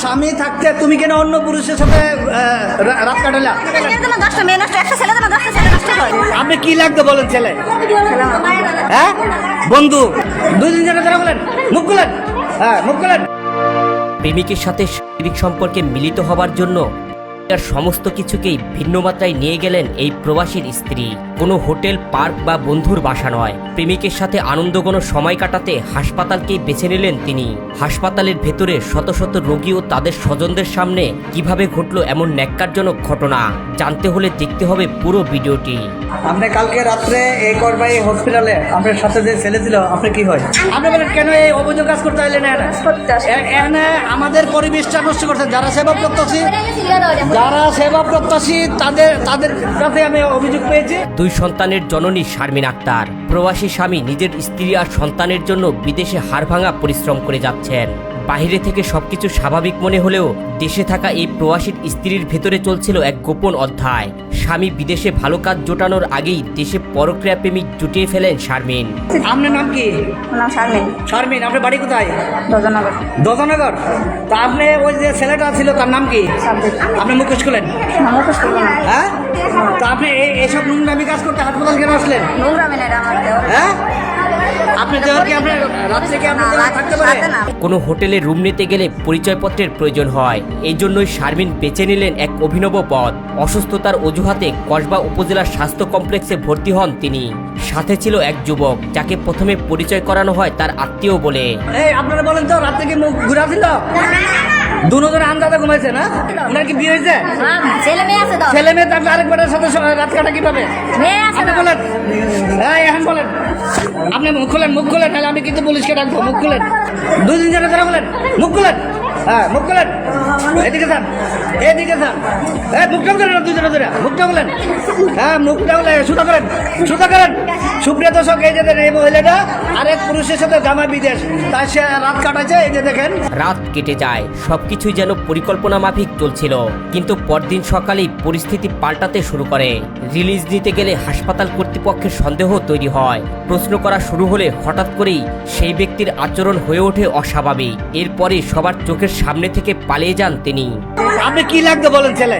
স্বামী থাকতে তুমি কেন অন্য পুরুষের সাথে রাত কাটালা? আপনি কি লাগতো বলেন ছেলে? হ্যাঁ বন্ধু, 2 দিন ধরে বলেন, মুখ খুলেন, হ্যাঁ মুখ খুলেন। প্রেমিকের সাথে শারীরিক সম্পর্কে মিলিত হবার জন্য তার সমস্ত কিছুকেই ভিন্ন মাত্রায় নিয়ে গেলেন এই প্রবাসীর স্ত্রী। কোনো হোটেল, পার্ক বা বন্ধুর বাসা নয়, প্রেমিকের সাথে আনন্দঘন সময় কাটাতে হাসপাতালকেই বেছে নিলেন তিনি। হাসপাতালের ভেতরে শত শত রোগী ও তাদের স্বজনদের সামনে কিভাবে ঘটলো এমন ন্যাক্কারজনক ঘটনা, জানতে হলে দেখতে হবে পুরো ভিডিওটি। আপনি কালকে রাত্রে এই করবাই হসপিটালে আপনার সাথে যে ছেলে ছিল, আপনি কি হয়? আপনি বলেন কেন এই অবৈধ কাজ করতে হইলেন? এখানে আমাদের পরিবেশটা নষ্ট করছেন। যারা সেবা প্রত্যাশী তাদের কাছে আমি অভিযোগ পেয়েছি। 2 সন্তানের জননী শারমিন আক্তার প্রবাসী স্বামী নিজের স্ত্রী আর সন্তানের জন্য বিদেশে হাড়ভাঙা পরিশ্রম করে যাচ্ছেন। বাইরে থেকে সবকিছু স্বাভাবিক মনে হলেও দেশে থাকা এই প্রবাসীর স্ত্রীর ভেতরে চলছিল এক গোপন অধ্যায়। স্বামী বিদেশে ভালো কাজ জোটানোর আগেই দেশে পরক্রিয়া প্রেমিক জুটিয়ে ফেলেন শারমিন। আপনার নাম কি? শারমিন। আপনার বাড়ি কোথায়? দজনগর। তা আপনি ওই যে ছেলেটা ছিল তার নাম কি? আপনি মুখোশ খুলেন। হ্যাঁ, তা আপনি এইসব নোংরামি কাজ করতে হাসপাতাল কেন আসলেন? হ্যাঁ, আপনি থাকতে পারেন। কোনো হোটেলে রুম নিতে গেলে পরিচয়পত্রের প্রয়োজন হয়, এই জন্যই শারমিন বেছে নিলেন এক অভিনব পথ। অসুস্থতার অজুহাতে কসবা উপজেলার স্বাস্থ্য কমপ্লেক্সে ভর্তি হন তিনি। সাথে ছিল এক যুবক, যাকে প্রথমে পরিচয় করানো হয় তার আত্মীয় বলে। আপনারা বলেন তো, রাত থেকে মুখ ঘুরা ছিল? দুজনে আন্দাজে ঘুমাইছে না? আপনার কি বিয়ে হয়েছে? ছেলে মেয়ে থাকলে আরেকবারের সাথে রাত কাটা কিভাবে? আপনি বলেন, এখন বলেন, আপনি মুখ খুলেন, তাহলে আমি কিন্তু পুলিশকে ডাকবো। মুখ খুলেন, 2 দিন ধরে বলেন, মুখ খুলেন, হ্যাঁ মুখ খুলেন, এদিকে যান, মুখটা করেন, 2 দিন ধরে মুখটা বলেন, হ্যাঁ মুখটা বলে সুতা করেন। সুপ্রিয় দর্শক, এই যে এই মহিলাটা আরেক পুরুষের সাথে জামা বিদেশ, তাই সে রাত কাটাচ্ছে। এই যে দেখেন, রাত কেটে যায়, সবকিছুই যেন পরিকল্পনা মাফিক চলছিল। কিন্তু পরদিন সকালেই পরিস্থিতি পাল্টাতে শুরু করে। রিলিজ দিতে গেলে হাসপাতাল কর্তৃপক্ষের সন্দেহ তৈরি হয়। প্রশ্ন করা শুরু হলে হঠাৎ করেই সেই ব্যক্তির আচরণ হয়ে ওঠে অস্বাভাবিক। এরপরে সবার চোখের সামনে থেকে পালিয়ে যান তিনি। আপনি কি লাগতো বলেন ছেলে?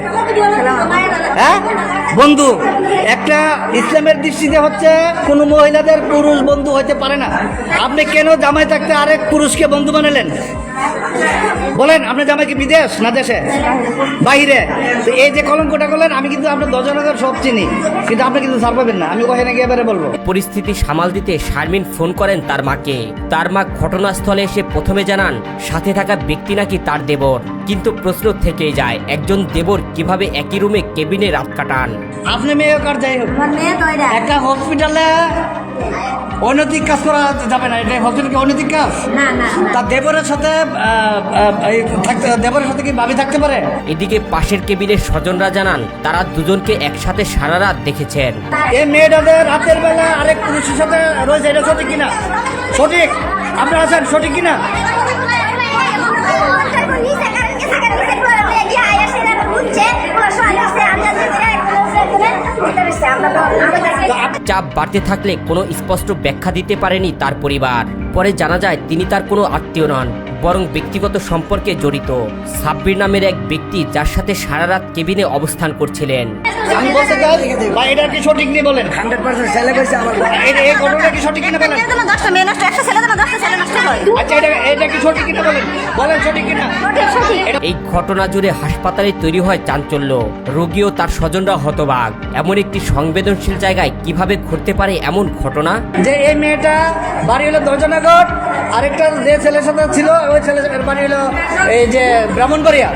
হ্যাঁ বন্ধু, একটা ইসলামের দৃষ্টিতে হচ্ছে কোনো মহিলাদের পুরুষ বন্ধু হইতে পারে না। আপনি কেন জামাই থাকতে আরেক পুরুষকে বন্ধু বানালেন? বলেন, আপনার জামাই কি বিদেশ না দেশে? বাইরে। তো এই যে কলঙ্কটা করলেন, আমি কিন্তু আপনার দজনগর সব চিনি, কিন্তু আপনি কিন্তু ছাড় পাবেন না। আমি ওখানে গিয়ে এবারে বলবো। পরিস্থিতি সামাল দিতে শারমিন ফোন করেন তার মাকে। তার মা ঘটনাস্থলে এসে প্রথমে জানান সাথে থাকা ব্যক্তি নাকি তার দেবর। কিন্তু প্রশ্ন থেকেই যায়, একজন দেবর কিভাবে একই রুমে কেবিনে রাত কাটান? আপনি মেয়ে কার যাই হোক, একটা হসপিটালে অনৈতিক কাজ করা যাবে না। এটা হসপিটাল কি অনৈতিক কাজ? তার দেবরের সাথে কি ভাবি থাকতে পারে? এদিকে পাশের কেবিনের স্বজনরা জানান তারা দুজনকে একসাথে সারা রাত দেখেছেন। এই মেয়েটাদের রাতের বেলা আরেক পুরুষের সাথে রয়েছে, এটা সঠিক কিনা? সঠিক আপনারা আছেন, সঠিক কিনা? চাপ বাড়তে থাকলে কোনো স্পষ্ট ব্যাখ্যা দিতে পারেনি তার পরিবার। পরে জানা যায় তিনি তার কোনো আত্মীয় নন, বরং ব্যক্তিগত সম্পর্কে জড়িত সাব্বির নামের এক ব্যক্তি, যার সাথে সারা রাত কেবিনে অবস্থান করছিলেন। আমি বলতে চাই, এটা কি সঠিক নেই বলেন? 100% ছেলে কইছে আমার। এই ঘটনা কি সঠিক কিনা বলেন? আচ্ছা, এটা কি সঠিক কিনা বলেন? বলেন সঠিক কিনা? এই ঘটনা জুড়ে হাসপাতালে তৈরি হয় চাঞ্চল্য। রোগী ও তার স্বজনরা হতবাক। এমন একটি সংবেদনশীল জায়গায় কিভাবে ঘটতে পারে এমন ঘটনা? যে এই মেয়েটা বাড়ি হলো দজনগর, আরেকটা যে ছেলের সাথে ছিল ওই ছেলের বাড়ি হলো এই যে ব্রাহ্মণবাড়িয়া।